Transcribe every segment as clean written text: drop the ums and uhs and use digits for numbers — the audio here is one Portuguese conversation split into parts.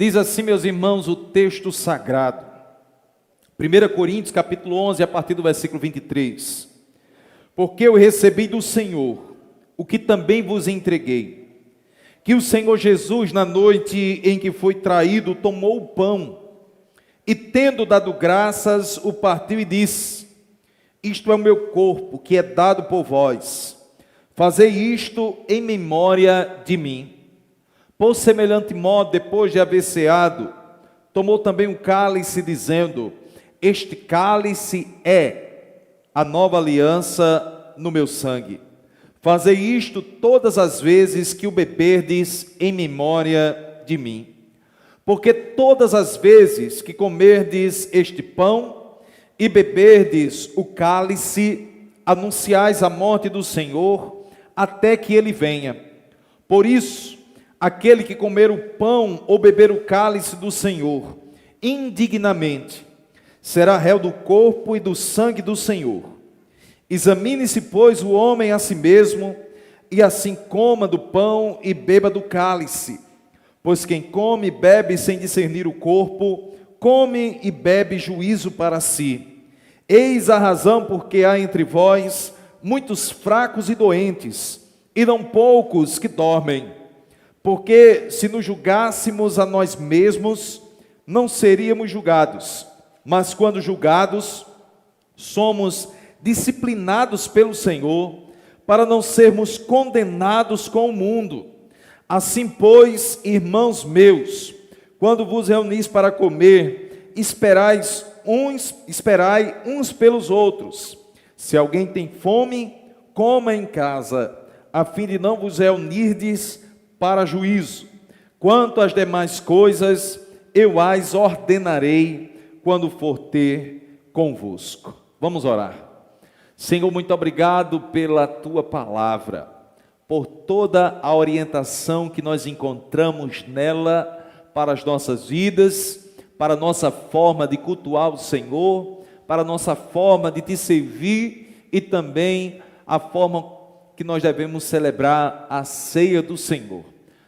Diz assim, meus irmãos, o texto sagrado. 1 Coríntios, capítulo 11, a partir do versículo 23. Porque eu recebi do Senhor o que também vos entreguei, que o Senhor Jesus, na noite em que foi traído, tomou o pão, e tendo dado graças, o partiu e disse: isto é o meu corpo, que é dado por vós. Fazei isto em memória de mim. Por semelhante modo, depois de haver ceado, tomou também um cálice, dizendo: este cálice é a nova aliança no meu sangue. Fazei isto todas as vezes que o beberdes em memória de mim. Porque todas as vezes que comerdes este pão e beberdes o cálice, anunciais a morte do Senhor até que ele venha. Por isso, aquele que comer o pão ou beber o cálice do Senhor indignamente será réu do corpo e do sangue do Senhor. Examine-se, pois, o homem a si mesmo, e assim coma do pão e beba do cálice. Pois quem come e bebe sem discernir o corpo, come e bebe juízo para si. Eis a razão porque há entre vós muitos fracos e doentes, e não poucos que dormem. Porque se nos julgássemos a nós mesmos, não seríamos julgados. Mas quando julgados, somos disciplinados pelo Senhor, para não sermos condenados com o mundo. Assim, pois, irmãos meus, quando vos reunis para comer, esperai uns pelos outros. Se alguém tem fome, coma em casa, a fim de não vos reunirdes para juízo. Quanto às demais coisas, eu as ordenarei quando for ter convosco. Vamos orar. Senhor, muito obrigado pela tua palavra, por toda a orientação que nós encontramos nela para as nossas vidas, para a nossa forma de cultuar o Senhor, para a nossa forma de te servir e também a forma que nós devemos celebrar a ceia do Senhor.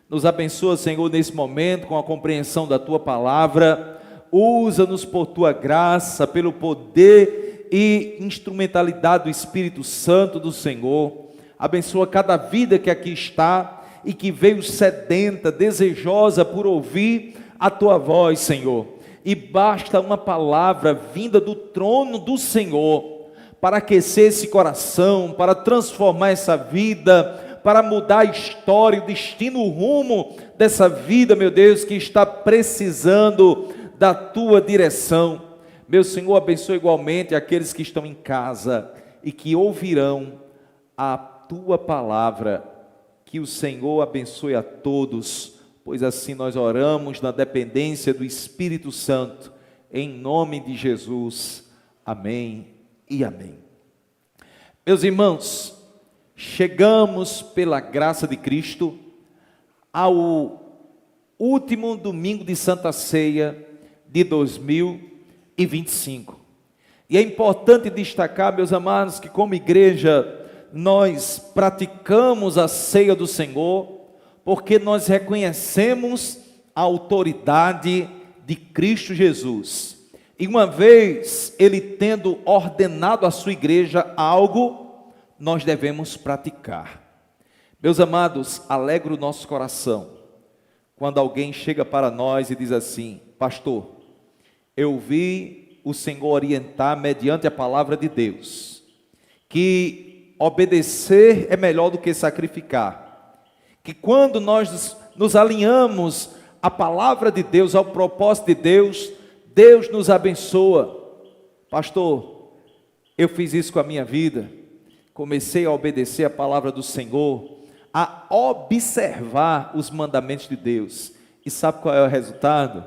Nos abençoa, Senhor, nesse momento com a compreensão da tua palavra. Usa-nos por tua graça, pelo poder e instrumentalidade do Espírito Santo do Senhor. Abençoa cada vida que aqui está e que veio sedenta, desejosa por ouvir a tua voz, Senhor. E basta uma palavra vinda do trono do Senhor para aquecer esse coração, para transformar essa vida, para mudar a história, o destino, o rumo dessa vida, meu Deus, que está precisando da tua direção. Meu Senhor, abençoa igualmente aqueles que estão em casa e que ouvirão a tua palavra. Que o Senhor abençoe a todos, pois assim nós oramos na dependência do Espírito Santo, em nome de Jesus. Amém e amém. Meus irmãos, chegamos pela graça de Cristo ao último domingo de Santa Ceia de 2025. E é importante destacar, meus amados, que como igreja nós praticamos a ceia do Senhor, porque nós reconhecemos a autoridade de Cristo Jesus. E uma vez Ele tendo ordenado à sua igreja algo, nós devemos praticar. Meus amados, alegra o nosso coração quando alguém chega para nós e diz assim: pastor, eu vi o Senhor orientar mediante a palavra de Deus, que obedecer é melhor do que sacrificar, que quando nós nos alinhamos à palavra de Deus, ao propósito de Deus, Deus nos abençoa. Pastor, eu fiz isso com a minha vida, comecei a obedecer a palavra do Senhor, a observar os mandamentos de Deus, e sabe qual é o resultado?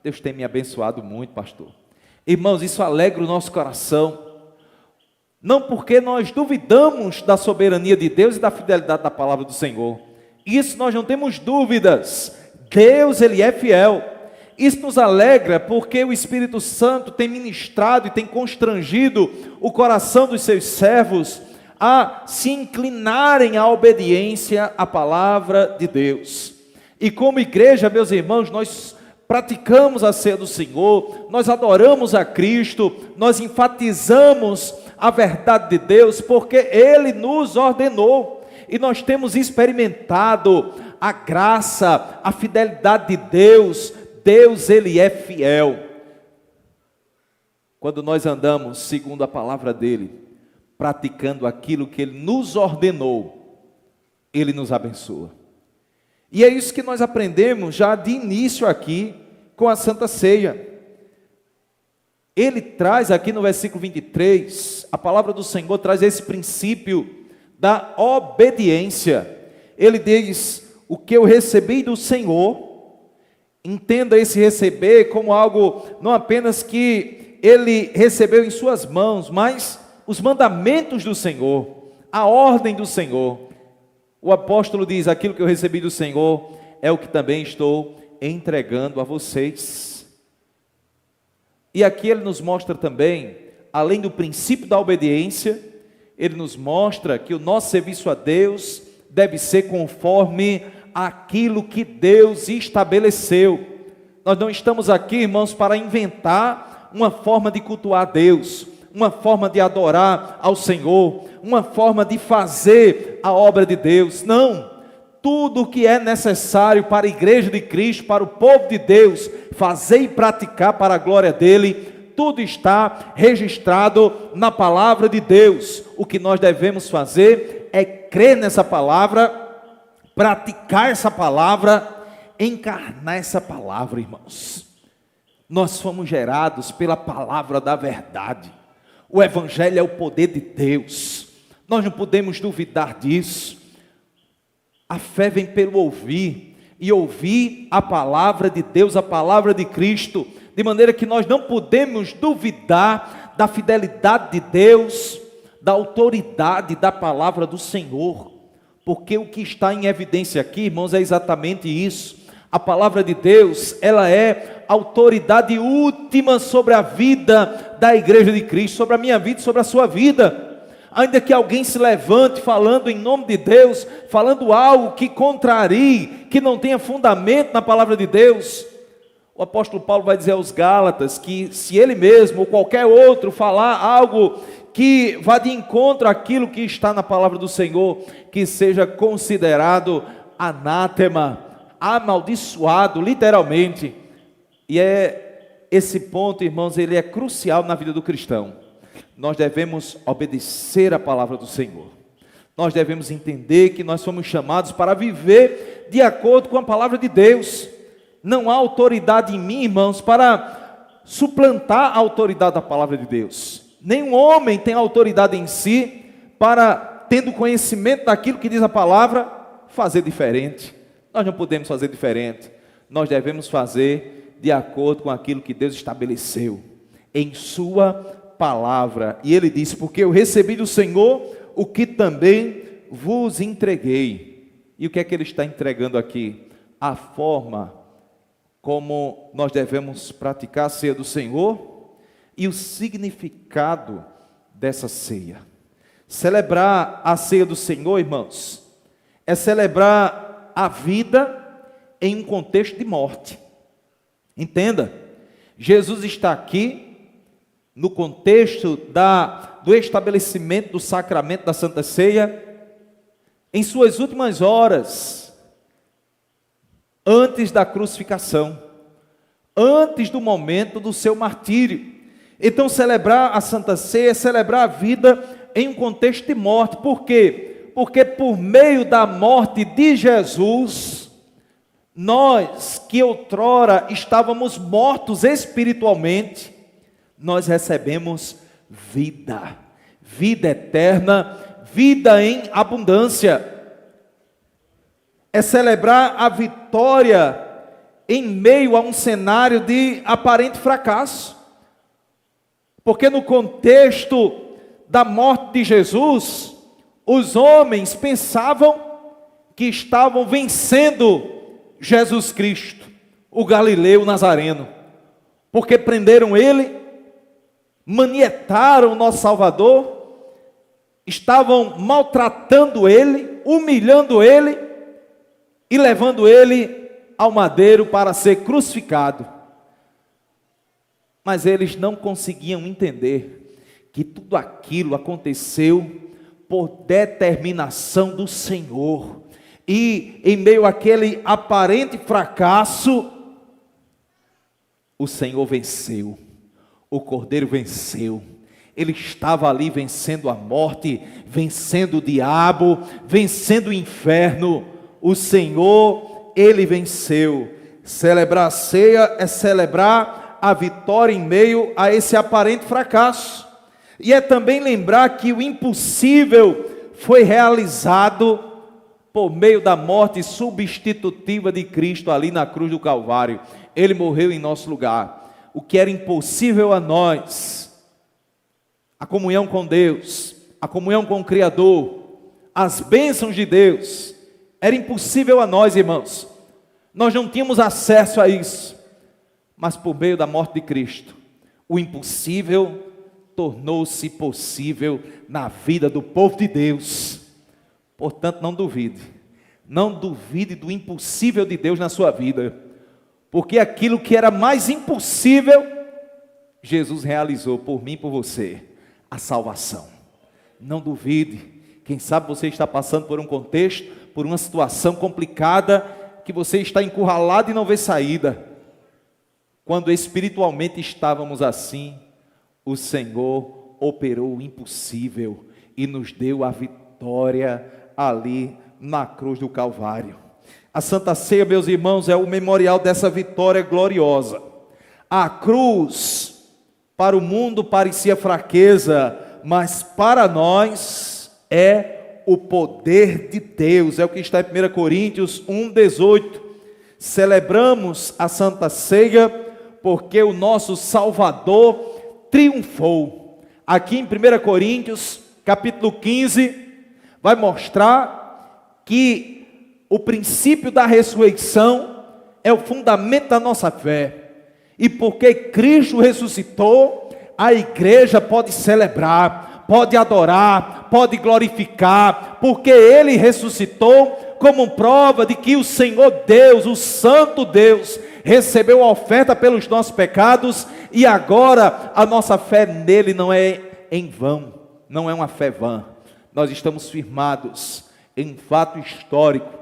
Deus tem me abençoado muito, pastor. Irmãos, isso alegra o nosso coração, não porque nós duvidamos da soberania de Deus e da fidelidade da palavra do Senhor. Isso nós não temos dúvidas. Deus, Ele é fiel. Isso nos alegra porque o Espírito Santo tem ministrado e tem constrangido o coração dos seus servos a se inclinarem à obediência à palavra de Deus. E como igreja, meus irmãos, nós praticamos a ceia do Senhor, nós adoramos a Cristo, nós enfatizamos a verdade de Deus, porque Ele nos ordenou, e nós temos experimentado a graça, a fidelidade de Deus. Deus, Ele é fiel. Quando nós andamos segundo a palavra dEle, praticando aquilo que Ele nos ordenou, Ele nos abençoa. E é isso que nós aprendemos já de início aqui com a Santa Ceia. Ele traz aqui no versículo 23, a palavra do Senhor traz esse princípio da obediência. Ele diz: o que eu recebi do Senhor, entenda esse receber como algo não apenas que ele recebeu em suas mãos, mas os mandamentos do Senhor, a ordem do Senhor. O apóstolo diz: aquilo que eu recebi do Senhor é o que também estou entregando a vocês. E aqui ele nos mostra também, além do princípio da obediência, ele nos mostra que o nosso serviço a Deus deve ser conforme aquilo que Deus estabeleceu. Nós não estamos aqui, irmãos, para inventar uma forma de cultuar a Deus, uma forma de adorar ao Senhor, uma forma de fazer a obra de Deus. Não, tudo o que é necessário para a igreja de Cristo, para o povo de Deus, fazer e praticar para a glória dEle, tudo está registrado na palavra de Deus. O que nós devemos fazer é crer nessa palavra, praticar essa palavra, encarnar essa palavra, irmãos. Nós fomos gerados pela palavra da verdade. O Evangelho é o poder de Deus. Nós não podemos duvidar disso. A fé vem pelo ouvir, e ouvir a palavra de Deus, a palavra de Cristo, de maneira que nós não podemos duvidar da fidelidade de Deus, da autoridade da palavra do Senhor, porque o que está em evidência aqui, irmãos, é exatamente isso. A palavra de Deus, ela é autoridade última sobre a vida da igreja de Cristo, sobre a minha vida e sobre a sua vida. Ainda que alguém se levante falando em nome de Deus, falando algo que contrarie, que não tenha fundamento na palavra de Deus, o apóstolo Paulo vai dizer aos Gálatas que se ele mesmo ou qualquer outro falar algo que vá de encontro àquilo que está na palavra do Senhor, que seja considerado anátema, amaldiçoado, literalmente. E é esse ponto, irmãos, ele é crucial na vida do cristão. Nós devemos obedecer a palavra do Senhor. Nós devemos entender que nós somos chamados para viver de acordo com a palavra de Deus. Não há autoridade em mim, irmãos, para suplantar a autoridade da palavra de Deus. Nenhum homem tem autoridade em si para, tendo conhecimento daquilo que diz a palavra, fazer diferente. Nós não podemos fazer diferente. Nós devemos fazer de acordo com aquilo que Deus estabeleceu em sua palavra. E ele disse: porque eu recebi do Senhor o que também vos entreguei. E o que é que ele está entregando aqui? A forma como nós devemos praticar a ceia do Senhor e o significado dessa ceia. Celebrar a ceia do Senhor, irmãos, é celebrar a vida em um contexto de morte. Entenda, Jesus está aqui no contexto do estabelecimento do sacramento da Santa Ceia, em suas últimas horas, antes da crucificação, antes do momento do seu martírio. Então celebrar a Santa Ceia é celebrar a vida em um contexto de morte. Por quê? Porque por meio da morte de Jesus, nós que outrora estávamos mortos espiritualmente, nós recebemos vida, vida eterna, vida em abundância. É celebrar a vitória em meio a um cenário de aparente fracasso. Porque no contexto da morte de Jesus, os homens pensavam que estavam vencendo Jesus Cristo, o Galileu Nazareno, porque prenderam ele, manietaram o nosso Salvador, estavam maltratando ele, humilhando ele e levando ele ao madeiro para ser crucificado. Mas eles não conseguiam entender que tudo aquilo aconteceu por determinação do Senhor. E em meio àquele aparente fracasso, o Senhor venceu, o Cordeiro venceu. Ele estava ali vencendo a morte, vencendo o diabo, vencendo o inferno. O Senhor, Ele venceu. Celebrar a ceia é celebrar a vitória em meio a esse aparente fracasso. E é também lembrar que o impossível foi realizado por meio da morte substitutiva de Cristo ali na cruz do Calvário. Ele morreu em nosso lugar. O que era impossível a nós, a comunhão com Deus, a comunhão com o Criador, as bênçãos de Deus, era impossível a nós, irmãos. Nós não tínhamos acesso a isso, mas por meio da morte de Cristo, o impossível tornou-se possível na vida do povo de Deus. Portanto, não duvide do impossível de Deus na sua vida, porque aquilo que era mais impossível, Jesus realizou por mim e por você, a salvação. Não duvide. Quem sabe você está passando por um contexto, por uma situação complicada, que você está encurralado e não vê saída. Quando espiritualmente estávamos assim, o Senhor operou o impossível e nos deu a vitória ali na cruz do Calvário. A Santa Ceia, meus irmãos, é o memorial dessa vitória gloriosa. A cruz, para o mundo parecia fraqueza, mas para nós é o poder de Deus. É o que está em 1 Coríntios 1,18. Celebramos a Santa Ceia porque o nosso Salvador triunfou. Aqui em 1 Coríntios, capítulo 15, vai mostrar que o princípio da ressurreição é o fundamento da nossa fé. E porque Cristo ressuscitou, a igreja pode celebrar, pode adorar, pode glorificar, porque Ele ressuscitou, como prova de que o Senhor Deus, o Santo Deus, recebeu a oferta pelos nossos pecados, e agora a nossa fé nele não é em vão, não é uma fé vã. Nós estamos firmados em um fato histórico,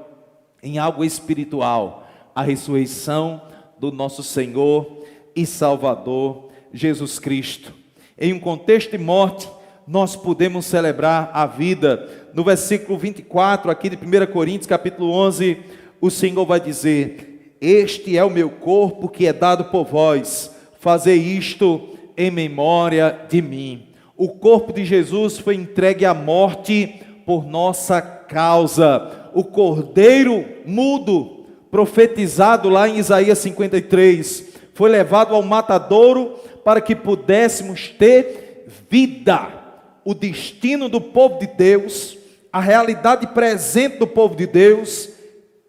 em algo espiritual, a ressurreição do nosso Senhor e Salvador Jesus Cristo. Em um contexto de morte, nós podemos celebrar a vida. No versículo 24 aqui de 1 Coríntios capítulo 11, o Senhor vai dizer: este é o meu corpo que é dado por vós, fazei isto em memória de mim. O corpo de Jesus foi entregue à morte por nossa causa. O cordeiro mudo, profetizado lá em Isaías 53, foi levado ao matadouro para que pudéssemos ter vida. O destino do povo de Deus, a realidade presente do povo de Deus,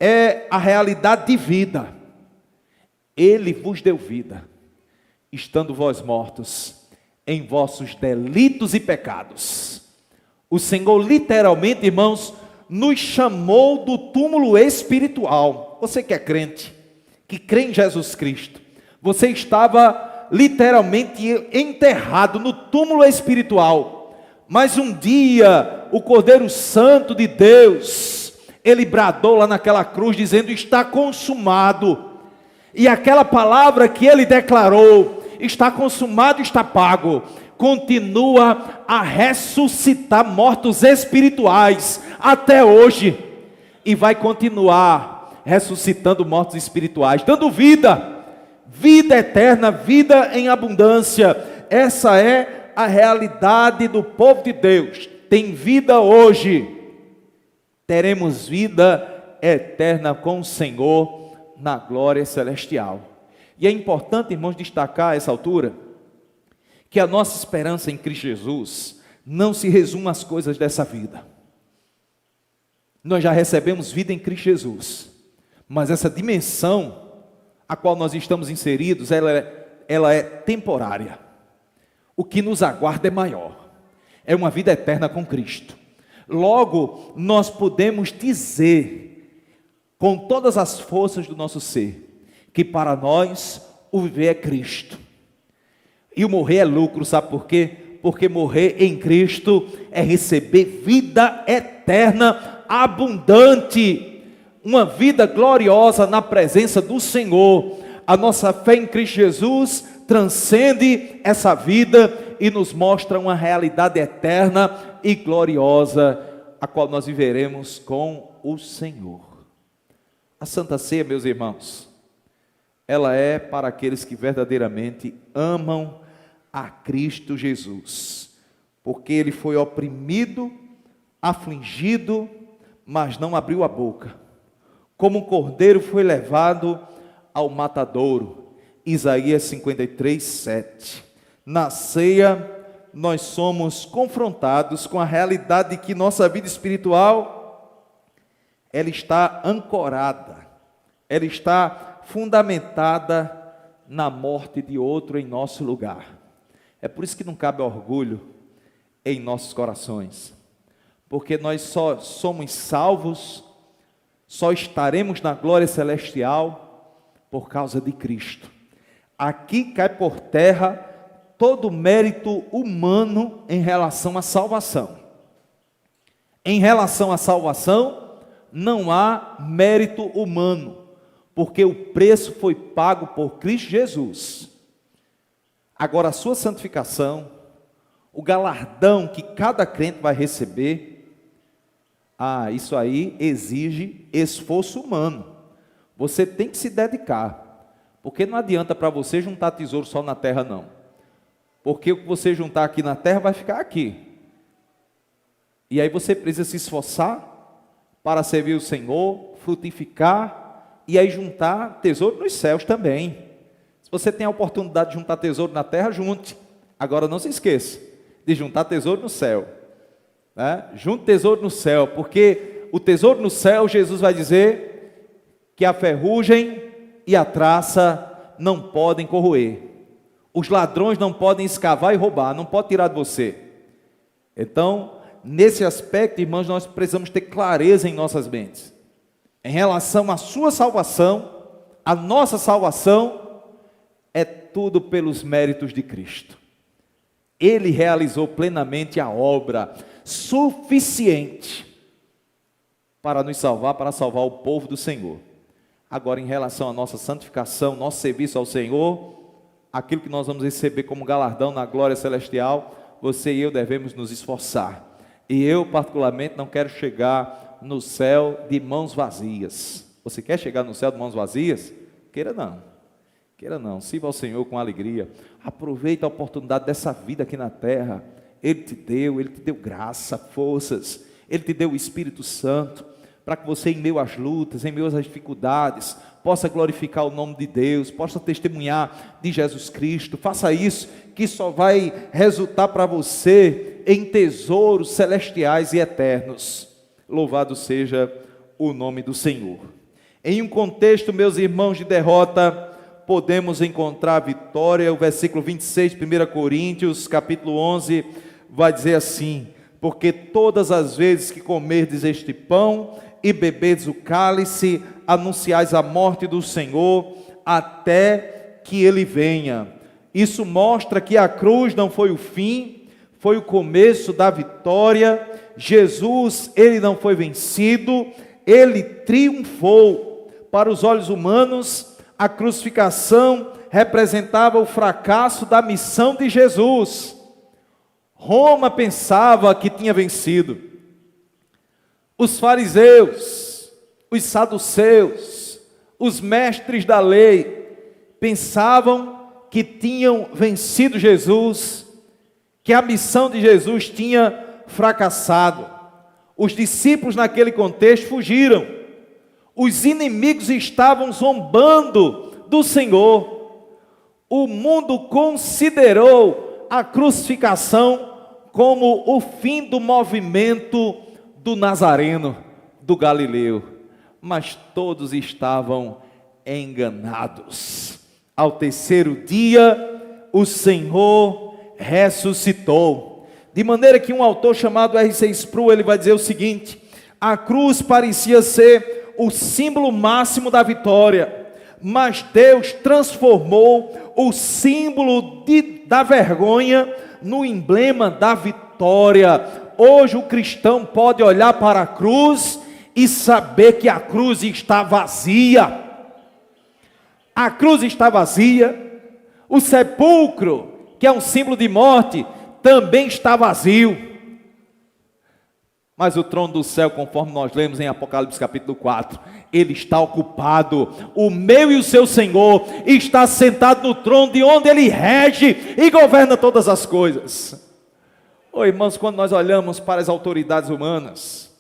é a realidade de vida. Ele vos deu vida, estando vós mortos em vossos delitos e pecados. O Senhor literalmente, irmãos, nos chamou do túmulo espiritual. Você que é crente, que crê em Jesus Cristo, você estava literalmente enterrado no túmulo espiritual, mas um dia o Cordeiro Santo de Deus, ele bradou lá naquela cruz dizendo: está consumado. E aquela palavra que ele declarou, está consumado, está pago, continua a ressuscitar mortos espirituais até hoje, e vai continuar ressuscitando mortos espirituais, dando vida, vida eterna, vida em abundância. Essa é a realidade do povo de Deus. Tem vida hoje, teremos vida eterna com o Senhor na glória celestial. E é importante, irmãos, destacar a essa altura que a nossa esperança em Cristo Jesus não se resume às coisas dessa vida. Nós já recebemos vida em Cristo Jesus, mas essa dimensão a qual nós estamos inseridos, ela é temporária. O que nos aguarda é maior, é uma vida eterna com Cristo. Logo, nós podemos dizer com todas as forças do nosso ser, que para nós o viver é Cristo e o morrer é lucro. Sabe por quê? Porque morrer em Cristo é receber vida eterna, abundante, uma vida gloriosa na presença do Senhor. A nossa fé em Cristo Jesus transcende essa vida e nos mostra uma realidade eterna e gloriosa, a qual nós viveremos com o Senhor. A Santa Ceia, meus irmãos, ela é para aqueles que verdadeiramente amam a Cristo Jesus, porque Ele foi oprimido, afligido, mas não abriu a boca. Como um cordeiro foi levado ao matadouro. Isaías 53, 7. Na ceia, nós somos confrontados com a realidade de que nossa vida espiritual, ela está ancorada, ela está fundamentada na morte de outro em nosso lugar. É por isso que não cabe orgulho em nossos corações, porque nós só somos salvos, só estaremos na glória celestial por causa de Cristo. Aqui cai por terra todo o mérito humano em relação à salvação. Em relação à salvação, não há mérito humano, porque o preço foi pago por Cristo Jesus. Agora, a sua santificação, o galardão que cada crente vai receber, isso aí exige esforço humano. Você tem que se dedicar, porque não adianta para você juntar tesouro só na terra, não. Porque o que você juntar aqui na terra vai ficar aqui. E aí você precisa se esforçar para servir o Senhor, frutificar, e aí juntar tesouro nos céus também. Se você tem a oportunidade de juntar tesouro na terra, junte. Agora não se esqueça de juntar tesouro no céu, né? Junte tesouro no céu, porque o tesouro no céu, Jesus vai dizer que a ferrugem e a traça não podem corroer. Os ladrões não podem escavar e roubar, não pode tirar de você. Então, nesse aspecto, irmãos, nós precisamos ter clareza em nossas mentes. Em relação à sua salvação, a nossa salvação é tudo pelos méritos de Cristo. Ele realizou plenamente a obra suficiente para nos salvar, para salvar o povo do Senhor. Agora, em relação à nossa santificação, nosso serviço ao Senhor, aquilo que nós vamos receber como galardão na glória celestial, você e eu devemos nos esforçar. E eu, particularmente, não quero chegar no céu de mãos vazias. Você quer chegar no céu de mãos vazias? Queira não, sirva ao Senhor com alegria, aproveite a oportunidade dessa vida aqui na terra. Ele te deu graça, forças, Ele te deu o Espírito Santo, para que você, em meio às lutas, em meio às dificuldades, possa glorificar o nome de Deus, possa testemunhar de Jesus Cristo. Faça isso, que só vai resultar para você em tesouros celestiais e eternos. Louvado seja o nome do Senhor. Em um contexto, meus irmãos, de derrota, podemos encontrar a vitória. O versículo 26, 1 Coríntios, capítulo 11, vai dizer assim: porque todas as vezes que comerdes este pão e beberdes o cálice, anunciais a morte do Senhor, até que Ele venha. Isso mostra que a cruz não foi o fim, foi o começo da vitória. Jesus, Ele não foi vencido, Ele triunfou. Para os olhos humanos, a crucificação representava o fracasso da missão de Jesus. Roma pensava que tinha vencido. Os fariseus, os saduceus, os mestres da lei, pensavam que tinham vencido Jesus, que a missão de Jesus tinha fracassado. Os discípulos naquele contexto fugiram. Os inimigos estavam zombando do Senhor. O mundo considerou a crucificação como o fim do movimento do Nazareno, do Galileu. Mas todos estavam enganados. Ao terceiro dia, o Senhor ressuscitou. De maneira que um autor chamado R.C. Sproul, ele vai dizer o seguinte: a cruz parecia ser o símbolo máximo da vitória, mas Deus transformou o símbolo da vergonha no emblema da vitória. Hoje o cristão pode olhar para a cruz e saber que a cruz está vazia. A cruz está vazia. O sepulcro, que é um símbolo de morte, também está vazio. Mas o trono do céu, conforme nós lemos em Apocalipse capítulo 4, ele está ocupado. O meu e o seu Senhor está sentado no trono de onde ele rege e governa todas as coisas. Oh, irmãos, quando nós olhamos para as autoridades humanas,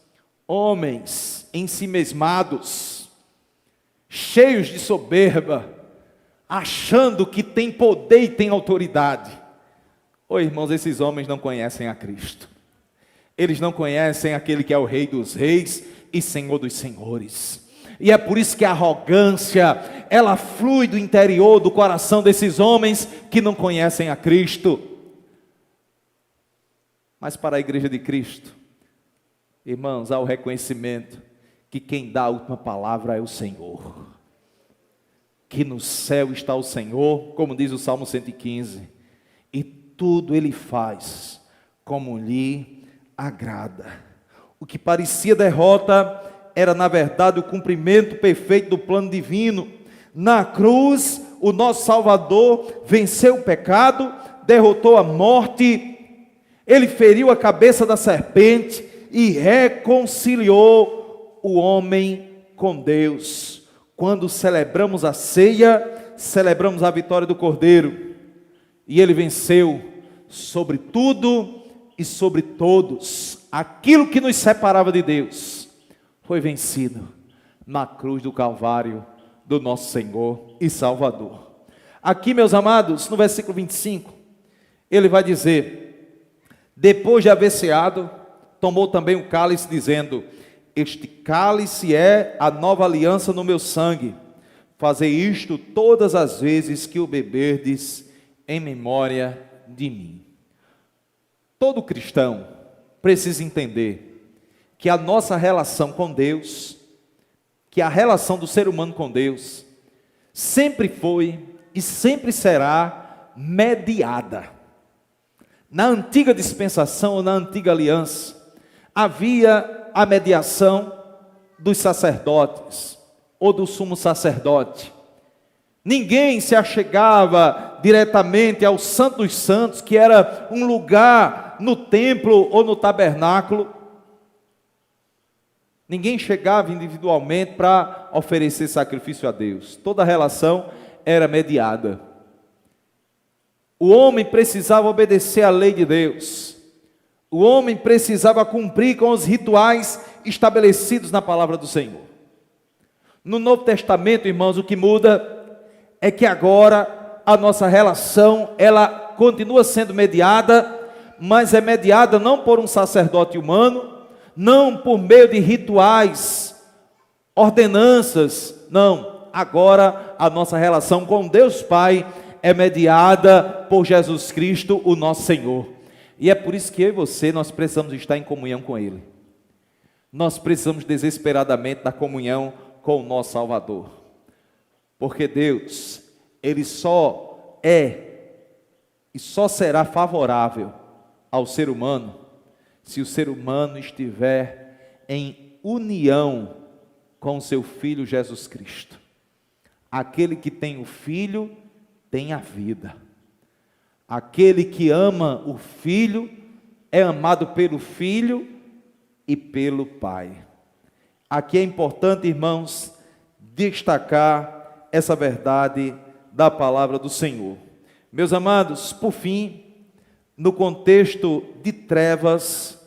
homens ensimesmados, cheios de soberba, achando que tem poder e tem autoridade. Oh, irmãos, esses homens não conhecem a Cristo. Eles não conhecem aquele que é o Rei dos Reis e Senhor dos Senhores. E é por isso que a arrogância, ela flui do interior do coração desses homens que não conhecem a Cristo. Mas para a igreja de Cristo, irmãos, há o reconhecimento que quem dá a última palavra é o Senhor. Que no céu está o Senhor, como diz o Salmo 115, e tudo Ele faz como lhe agrada. O que parecia derrota era na verdade o cumprimento perfeito do plano divino. Na cruz, o nosso Salvador venceu o pecado, derrotou a morte, Ele feriu a cabeça da serpente e reconciliou o homem com Deus. Quando celebramos a ceia, celebramos a vitória do Cordeiro, e Ele venceu sobre tudo e sobre todos. Aquilo que nos separava de Deus foi vencido na cruz do Calvário do nosso Senhor e Salvador. Aqui, meus amados, no versículo 25, ele vai dizer: depois de haver ceado, tomou também o cálice, dizendo: este cálice é a nova aliança no meu sangue. Fazei isto todas as vezes que o beberdes em memória de mim. Todo cristão precisa entender que a nossa relação com Deus, que a relação do ser humano com Deus, sempre foi e sempre será mediada. Na antiga dispensação ou na antiga aliança, havia a mediação dos sacerdotes ou do sumo sacerdote. Ninguém se achegava diretamente ao Santo dos Santos, que era um lugar no templo ou no tabernáculo. Ninguém chegava individualmente para oferecer sacrifício a Deus. Toda a relação era mediada. O homem precisava obedecer à lei de Deus. O homem precisava cumprir com os rituais estabelecidos na palavra do Senhor. No Novo Testamento, irmãos, o que muda é que agora a nossa relação, ela continua sendo mediada, mas é mediada não por um sacerdote humano, não por meio de rituais, ordenanças, não. Agora a nossa relação com Deus Pai é mediada por Jesus Cristo, o nosso Senhor. E é por isso que eu e você, nós precisamos estar em comunhão com Ele. Nós precisamos desesperadamente da comunhão com o nosso Salvador. Porque Deus, Ele só é e só será favorável ao ser humano se o ser humano estiver em união com o seu Filho Jesus Cristo. Aquele que tem o Filho tem a vida. Aquele que ama o Filho é amado pelo Filho e pelo Pai. Aqui é importante, irmãos, destacar essa verdade da palavra do Senhor. Meus amados, por fim, no contexto de trevas,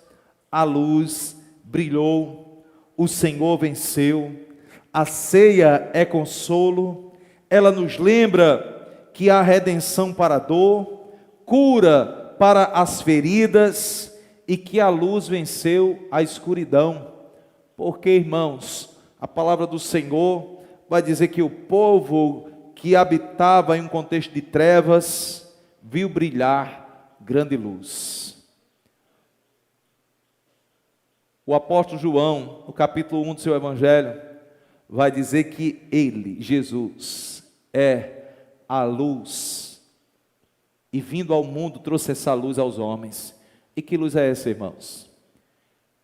a luz brilhou, o Senhor venceu, a ceia é consolo, ela nos lembra que há redenção para a dor, cura para as feridas e que a luz venceu a escuridão. Porque, irmãos, a palavra do Senhor vai dizer que o povo que habitava em um contexto de trevas viu brilhar grande luz. O apóstolo João, no capítulo 1 do seu evangelho, vai dizer que Ele, Jesus, é a luz, e vindo ao mundo trouxe essa luz aos homens. E que luz é essa, irmãos?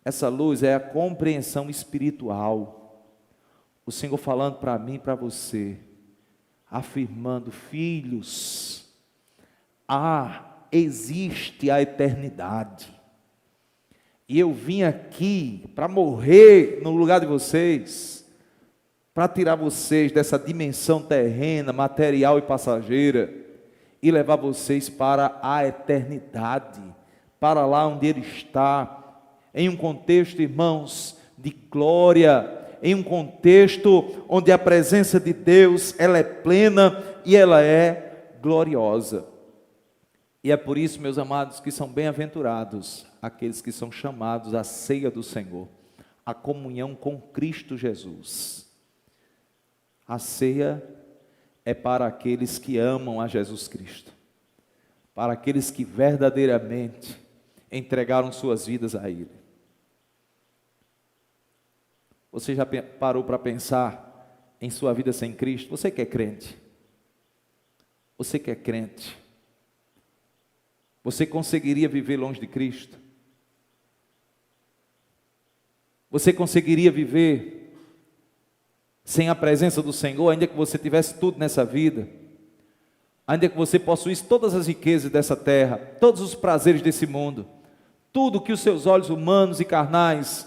Essa luz é a compreensão espiritual. O Senhor falando para mim e para você, afirmando: filhos, existe a eternidade. E eu vim aqui para morrer no lugar de vocês, para tirar vocês dessa dimensão terrena, material e passageira, e levar vocês para a eternidade, para lá onde Ele está, em um contexto, irmãos, de glória, em um contexto onde a presença de Deus, ela é plena e ela é gloriosa. E é por isso, meus amados, que são bem-aventurados aqueles que são chamados à ceia do Senhor, a comunhão com Cristo Jesus. A ceia é para aqueles que amam a Jesus Cristo, para aqueles que verdadeiramente entregaram suas vidas a Ele. Você já parou para pensar em sua vida sem Cristo? Você que é crente, você que é crente, você conseguiria viver longe de Cristo? Você conseguiria viver sem a presença do Senhor, ainda que você tivesse tudo nessa vida, ainda que você possuísse todas as riquezas dessa terra, todos os prazeres desse mundo, tudo que os seus olhos humanos e carnais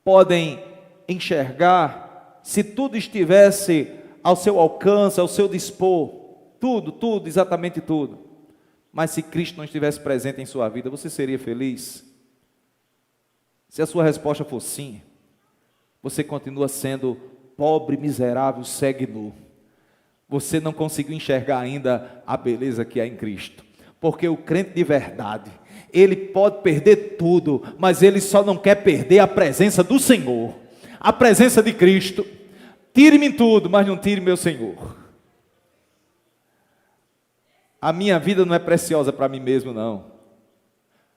podem enxergar, se tudo estivesse ao seu alcance, ao seu dispor, tudo, exatamente tudo, mas se Cristo não estivesse presente em sua vida, você seria feliz? Se a sua resposta for sim, você continua sendo pobre, miserável, cego e nu. Você não conseguiu enxergar ainda a beleza que há em Cristo, porque o crente de verdade, ele pode perder tudo, mas ele só não quer perder a presença do Senhor, a presença de Cristo. Tire-me tudo, mas não tire meu Senhor. A minha vida não é preciosa para mim mesmo, não.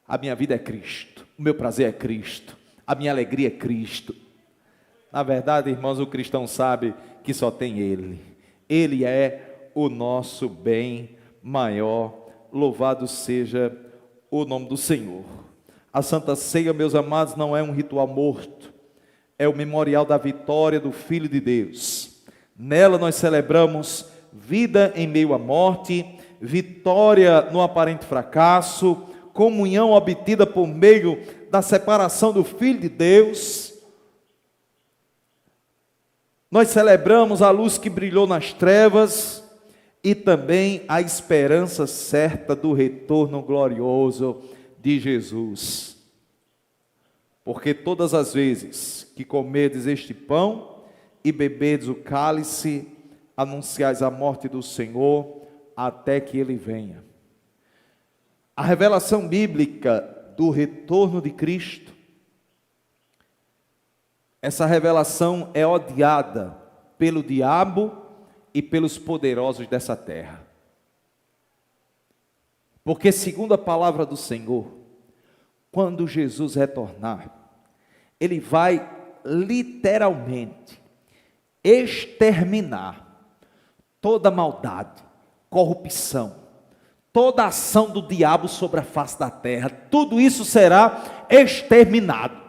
A minha vida é Cristo, o meu prazer é Cristo, a minha alegria é Cristo. Na verdade, irmãos, o cristão sabe que só tem Ele. Ele é o nosso bem maior. Louvado seja o nome do Senhor. A Santa Ceia, meus amados, não é um ritual morto, é o memorial da vitória do Filho de Deus. Nela nós celebramos vida em meio à morte, vitória no aparente fracasso, comunhão obtida por meio da separação do Filho de Deus. Nós celebramos a luz que brilhou nas trevas e também a esperança certa do retorno glorioso de Jesus. Porque todas as vezes que comerdes este pão e beberdes o cálice, anunciais a morte do Senhor até que Ele venha. A revelação bíblica do retorno de Cristo, essa revelação é odiada pelo diabo e pelos poderosos dessa terra. Porque segundo a palavra do Senhor, quando Jesus retornar, Ele vai literalmente exterminar toda maldade, corrupção, toda ação do diabo sobre a face da terra. Tudo isso será exterminado.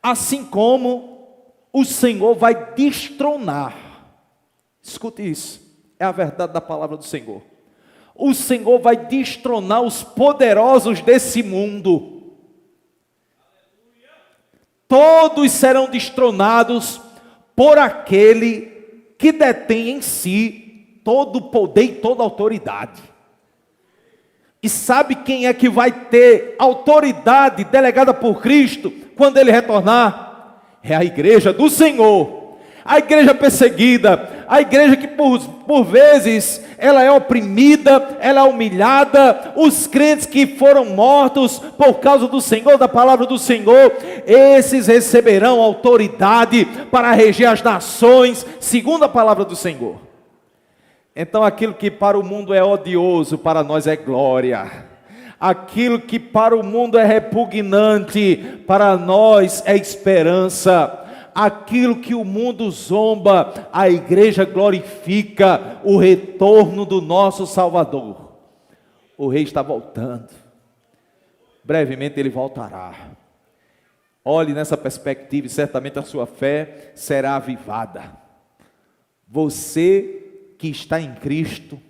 Assim como o Senhor vai destronar, escute isso, é a verdade da palavra do Senhor. O Senhor vai destronar os poderosos desse mundo. Todos serão destronados por aquele que detém em si todo o poder e toda a autoridade. E sabe quem é que vai ter autoridade delegada por Cristo quando Ele retornar? É a igreja do Senhor, a igreja perseguida, a igreja que por vezes ela é oprimida, ela é humilhada, os crentes que foram mortos por causa do Senhor, da palavra do Senhor, esses receberão autoridade para reger as nações, segundo a palavra do Senhor. Então aquilo que para o mundo é odioso, para nós é glória. Aquilo que para o mundo é repugnante, para nós é esperança. aquilo que o mundo zomba, a igreja glorifica o retorno do nosso Salvador. O Rei está voltando, brevemente ele voltará. Olhe nessa perspectiva e certamente a sua fé será avivada. Você que está em Cristo,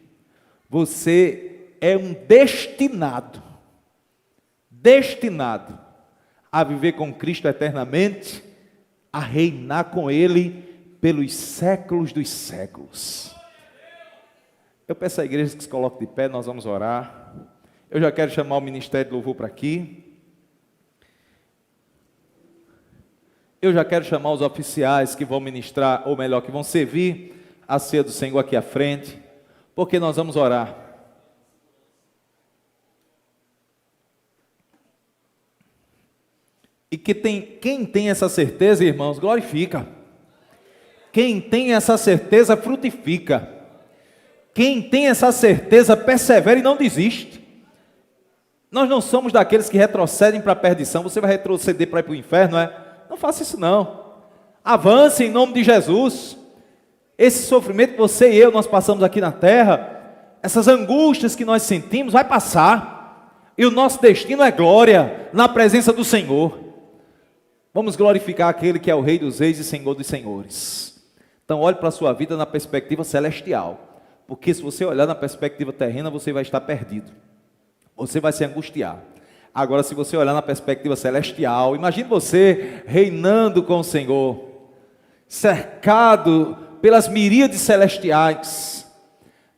você é um destinado a viver com Cristo eternamente, a reinar com Ele pelos séculos dos séculos. Eu peço à igreja que se coloque de pé, nós vamos orar. Eu já quero chamar o Ministério de Louvor para aqui. Eu já quero chamar os oficiais que vão ministrar, ou melhor, que vão servir a ceia do Senhor aqui à frente, porque nós vamos orar. E quem tem essa certeza, irmãos, glorifica. Quem tem essa certeza, frutifica. Quem tem essa certeza, persevera e não desiste. Nós não somos daqueles que retrocedem para a perdição. Você vai retroceder para ir para o inferno, não é? Não faça isso não. Avance em nome de Jesus. Esse sofrimento que você e eu, nós passamos aqui na terra, essas angústias que nós sentimos, vai passar. E o nosso destino é glória na presença do Senhor. Vamos glorificar aquele que é o Rei dos Reis e Senhor dos Senhores. Então olhe para a sua vida na perspectiva celestial. Porque se você olhar na perspectiva terrena, você vai estar perdido. Você vai se angustiar. Agora, se você olhar na perspectiva celestial, imagine você reinando com o Senhor, cercado pelas miríades celestiais,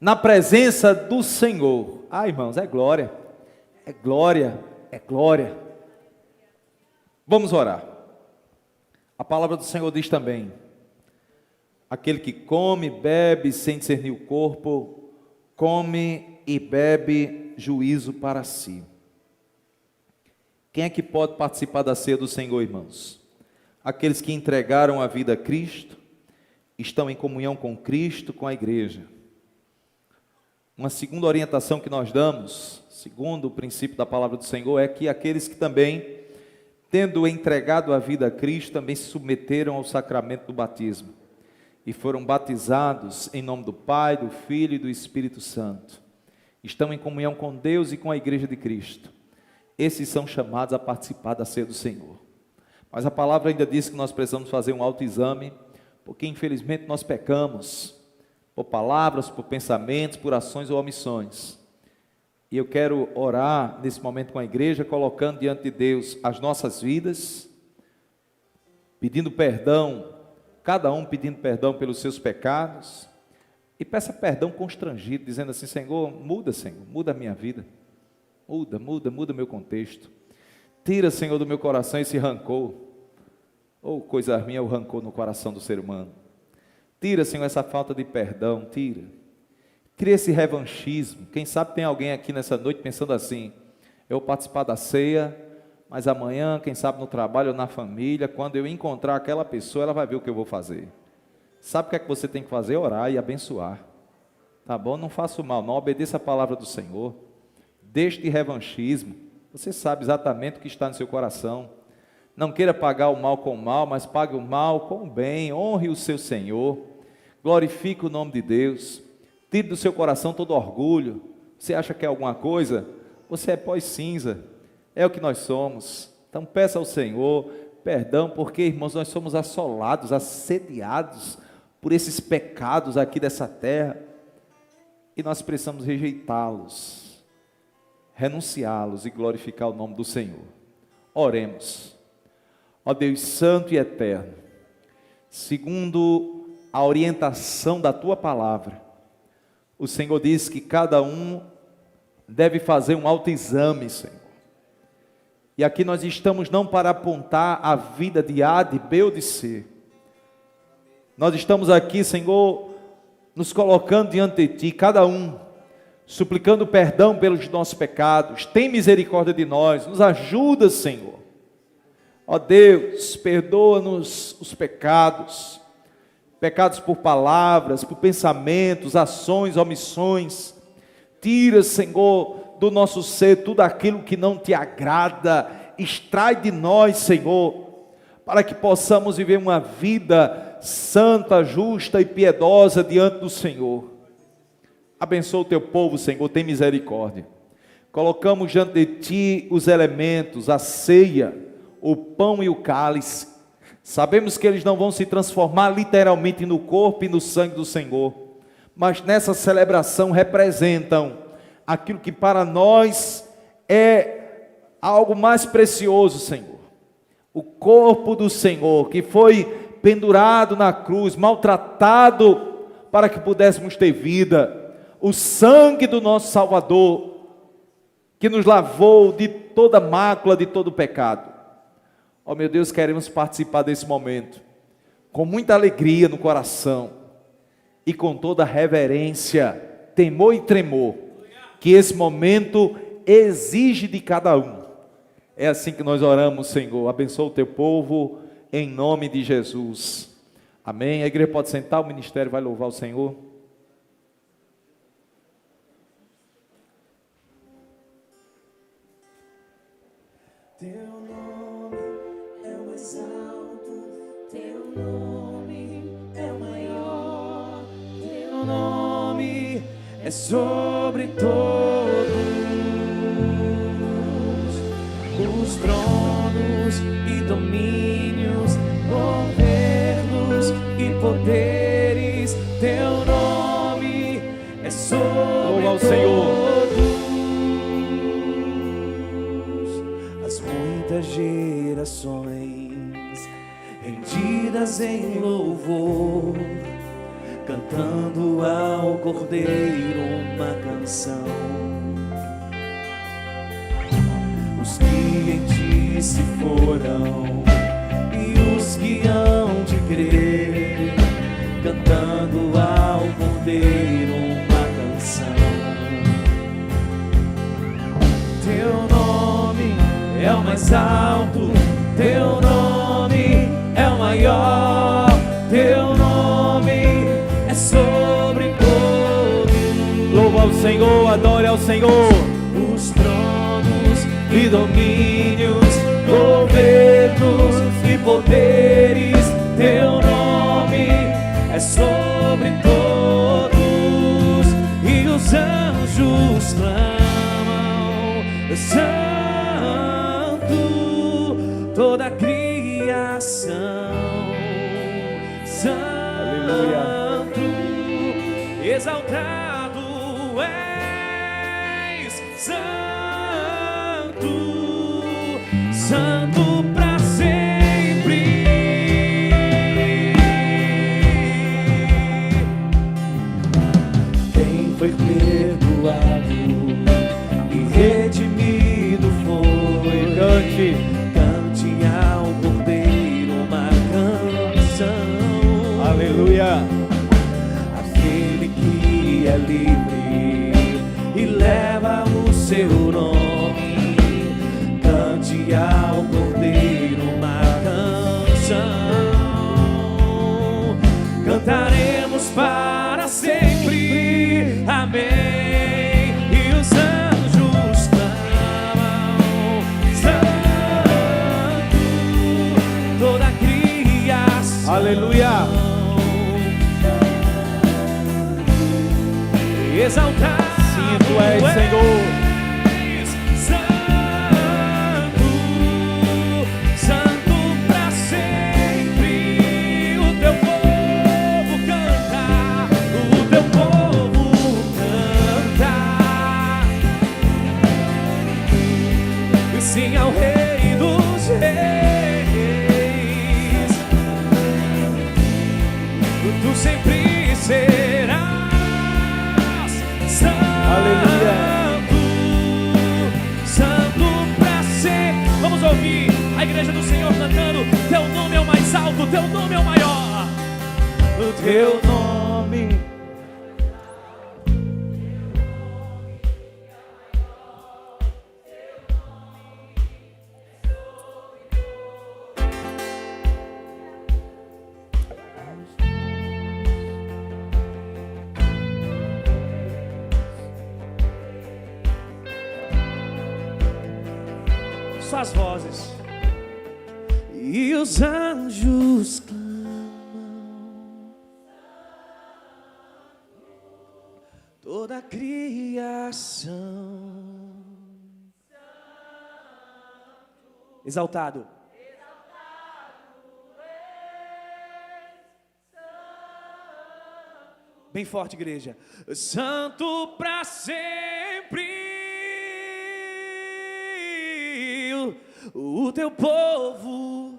na presença do Senhor. Ah, irmãos, é glória, é glória, é glória. Vamos orar. A palavra do Senhor diz também: aquele que come, bebe, sem discernir o corpo, come e bebe juízo para si. Quem é que pode participar da ceia do Senhor, irmãos? Aqueles que entregaram a vida a Cristo, estão em comunhão com Cristo, com a igreja. Uma segunda orientação que nós damos, segundo o princípio da palavra do Senhor, é que aqueles que também, tendo entregado a vida a Cristo, também se submeteram ao sacramento do batismo e foram batizados em nome do Pai, do Filho e do Espírito Santo. Estão em comunhão com Deus e com a igreja de Cristo. Esses são chamados a participar da ceia do Senhor. Mas a palavra ainda diz que nós precisamos fazer um autoexame, porque infelizmente nós pecamos, por palavras, por pensamentos, por ações ou omissões. E eu quero orar nesse momento com a igreja, colocando diante de Deus as nossas vidas, pedindo perdão, cada um pedindo perdão pelos seus pecados, e peça perdão constrangido, dizendo assim: Senhor, muda a minha vida. Muda meu contexto. Tira, Senhor, do meu coração esse rancor. Coisa minha, o rancor no coração do ser humano. Tira, Senhor, essa falta de perdão, tira. Cria esse revanchismo. Quem sabe tem alguém aqui nessa noite pensando assim: eu vou participar da ceia, mas amanhã, quem sabe no trabalho ou na família, quando eu encontrar aquela pessoa, ela vai ver o que eu vou fazer. Sabe o que é que você tem que fazer? Orar e abençoar. Tá bom? Não faça o mal, não. Obedeça a palavra do Senhor. Deixe de revanchismo. Você sabe exatamente o que está no seu coração. Não queira pagar o mal com o mal, mas pague o mal com o bem. Honre o seu Senhor. Glorifique o nome de Deus. Tire do seu coração todo orgulho. Você acha que é alguma coisa? Você é pó e cinza. É o que nós somos. Então peça ao Senhor perdão, porque, irmãos, nós somos assolados, assediados por esses pecados aqui dessa terra. E nós precisamos rejeitá-los, renunciá-los e glorificar o nome do Senhor. Oremos. Ó Deus santo e eterno, segundo a orientação da Tua palavra, o Senhor diz que cada um deve fazer um autoexame, Senhor. E aqui nós estamos não para apontar a vida de A, de B ou de C. Nós estamos aqui, Senhor, nos colocando diante de Ti, cada um, suplicando perdão pelos nossos pecados. Tem misericórdia de nós, nos ajuda, Senhor. Ó Deus, perdoa-nos os pecados, pecados por palavras, por pensamentos, ações, omissões. Tira, Senhor, do nosso ser tudo aquilo que não Te agrada. Extrai de nós, Senhor, para que possamos viver uma vida santa, justa e piedosa diante do Senhor. Abençoa o teu povo, Senhor, tem misericórdia. Colocamos diante de ti os elementos, a ceia, o pão e o cálice. Sabemos que eles não vão se transformar literalmente no corpo e no sangue do Senhor, mas nessa celebração representam aquilo que para nós é algo mais precioso, Senhor. O corpo do Senhor, que foi pendurado na cruz, maltratado para que pudéssemos ter vida. O sangue do nosso Salvador, que nos lavou de toda mácula, de todo pecado. Oh meu Deus, queremos participar desse momento, com muita alegria no coração, e com toda reverência, temor e tremor, que esse momento exige de cada um. É assim que nós oramos, Senhor. Abençoa o teu povo, em nome de Jesus. Amém. A igreja pode sentar, o ministério vai louvar o Senhor. Teu nome é o mais alto, teu nome é o maior, teu nome é sobre todos os tronos e domínios, governos e poderes. Teu nome é sobre Louva ao Senhor. As muitas gerações rendidas em louvor, cantando ao Cordeiro uma canção. Os que em ti se foram e os que hão de crer, cantando ao Cordeiro uma canção. Teu nome é o mais alto, teu nome é o maior, teu nome é sobre todos. Louva ao Senhor, adore ao Senhor. Os tronos e domínios, governos e poderes, teu nome é sobre todos. E os anjos clamam, santo, toda a criação, santo, exaltado és, santo, santo para sempre. Quem foi perdoado e redimido foi. Cante ao Cordeiro uma canção. Aleluia. Aquele que é livre e leva o seu nome, cante ao Cordeiro uma canção. Cantaremos para sempre, amém. E os anjos clamam, santo, toda a criação. Aleluia. Exaltado Sim, tu és, Senhor. Santo, santo para sempre. O teu povo canta, o teu povo canta. E sim ao Rei dos Reis, tu sempre serás. Aleluia. Santo pra ser. Vamos ouvir a igreja do Senhor cantando. Teu nome é o mais alto, teu nome é o maior. O teu nome. Suas vozes. E e os anjos clamam. Toda a criação. Exaltado. Bem forte, igreja. Santo para sempre, o teu povo.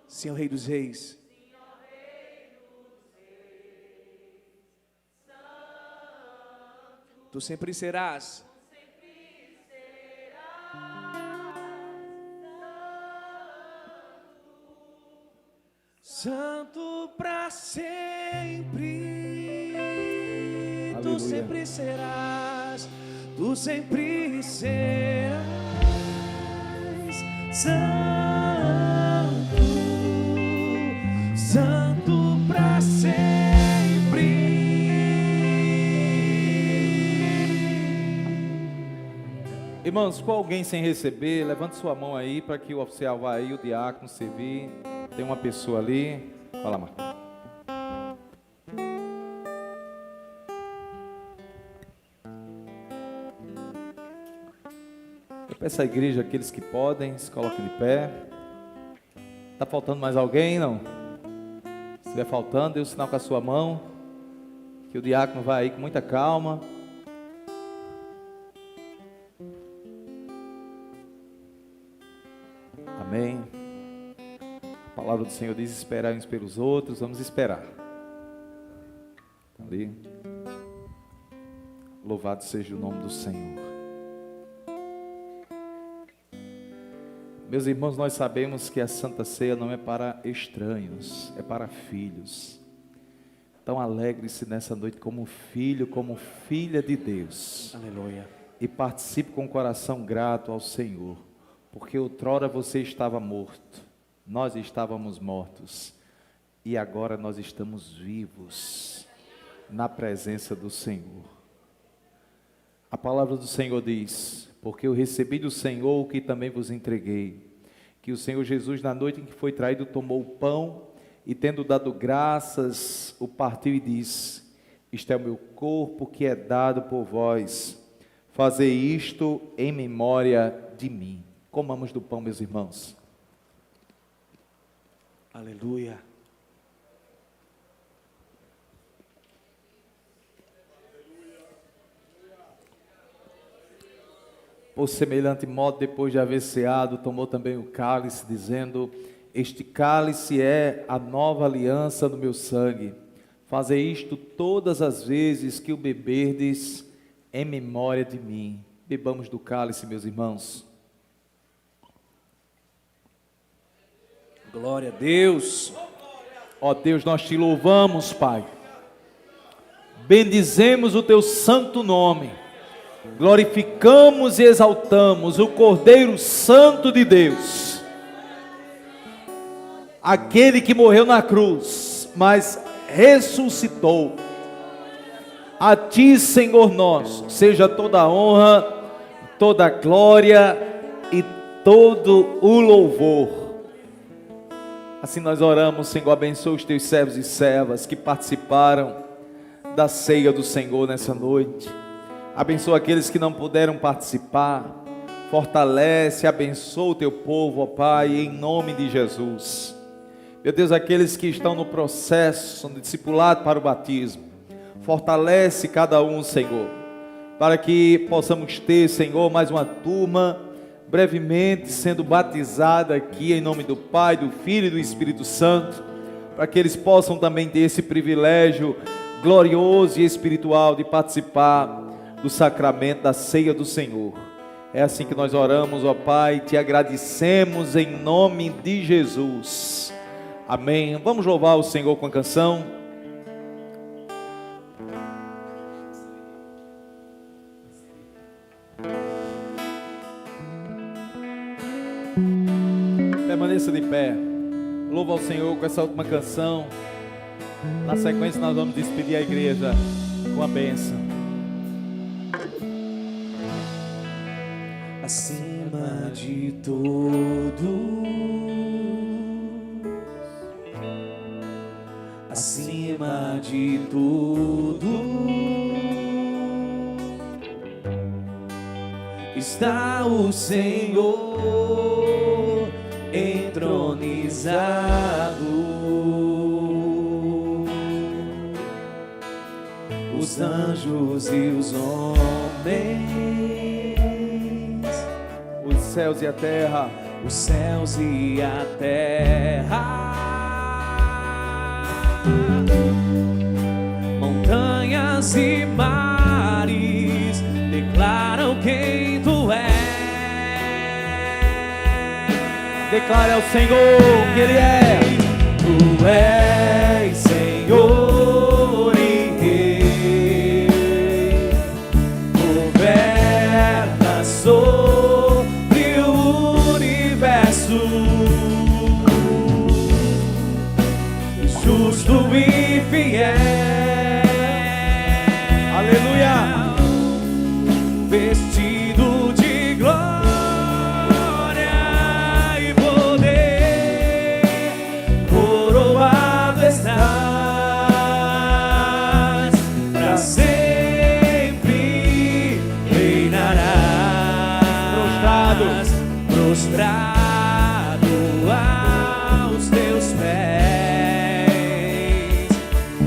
Senhor Rei dos Reis. Tu sempre serás. Santo para sempre. Aleluia. Tu sempre serás. Tu sempre serás. Santo, Santo para sempre. Irmãos, com alguém sem receber, levante sua mão aí para que o oficial vá aí, o diácono servir. Tem uma pessoa ali. Fala, Marcos. Eu peço à igreja, aqueles que podem, se coloquem de pé. Está faltando mais alguém? Não? Se estiver faltando, dê um sinal com a sua mão, que o diácono vai aí com muita calma. Amém. A palavra do Senhor diz: esperar uns pelos outros. Vamos esperar. Ali. Louvado seja o nome do Senhor. Meus irmãos, nós sabemos que a Santa Ceia não é para estranhos, é para filhos. Então alegre-se nessa noite como filho, como filha de Deus. Aleluia. E participe com o coração grato ao Senhor. Porque outrora você estava morto, nós estávamos mortos, e agora nós estamos vivos na presença do Senhor. A palavra do Senhor diz: porque eu recebi do Senhor o que também vos entreguei, que o Senhor Jesus, na noite em que foi traído, tomou o pão, e tendo dado graças, o partiu e disse: isto é o meu corpo que é dado por vós, fazei isto em memória de mim. Comamos do pão, meus irmãos. Aleluia. Por semelhante modo, depois de haver ceado, tomou também o cálice, dizendo: este cálice é a nova aliança no meu sangue. Fazei isto todas as vezes que o beberdes em memória de mim. Bebamos do cálice, meus irmãos. Glória a Deus. Ó Deus, nós te louvamos, Pai. Bendizemos o teu santo nome. Glorificamos e exaltamos o Cordeiro Santo de Deus. Aquele que morreu na cruz, mas ressuscitou. A ti, Senhor nosso, seja toda a honra, toda a glória e todo o louvor. Assim nós oramos, Senhor, abençoa os teus servos e servas que participaram da ceia do Senhor nessa noite. Abençoa aqueles que não puderam participar. Fortalece, abençoa o teu povo, ó Pai, em nome de Jesus. Meu Deus, aqueles que estão no processo de discipulado para o batismo, fortalece cada um, Senhor, para que possamos ter, Senhor, mais uma turma brevemente sendo batizada aqui em nome do Pai, do Filho e do Espírito Santo, para que eles possam também ter esse privilégio glorioso e espiritual de participar do sacramento da ceia do Senhor. É assim que nós oramos, ó Pai, te agradecemos em nome de Jesus. Amém. Vamos louvar o Senhor com a canção. Permaneça de pé. Louva ao Senhor com essa última canção. Na sequência nós vamos despedir a igreja com a bênção. acima de tudo, acima de tudo, está o Senhor entronizado. Os anjos e os homens, os céus e a terra, os céus e a terra, montanhas e mares declaram quem tu és. declare ao Senhor que Ele é. Tu és Senhor e Rei, governa sobre o universo, justo e fiel. Aleluia. Vestido de glória e poder, coroado estás, para sempre reinarás, prostrado aos teus pés,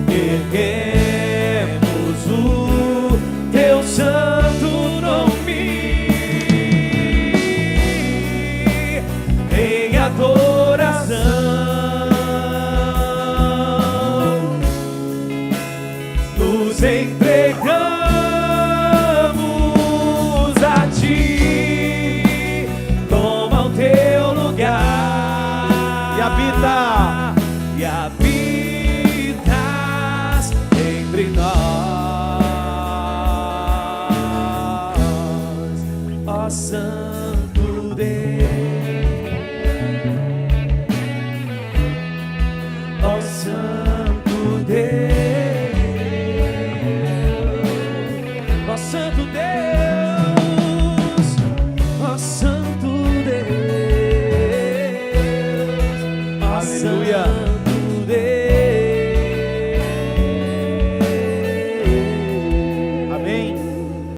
erguemos o teu santo em adoração, nos entregamos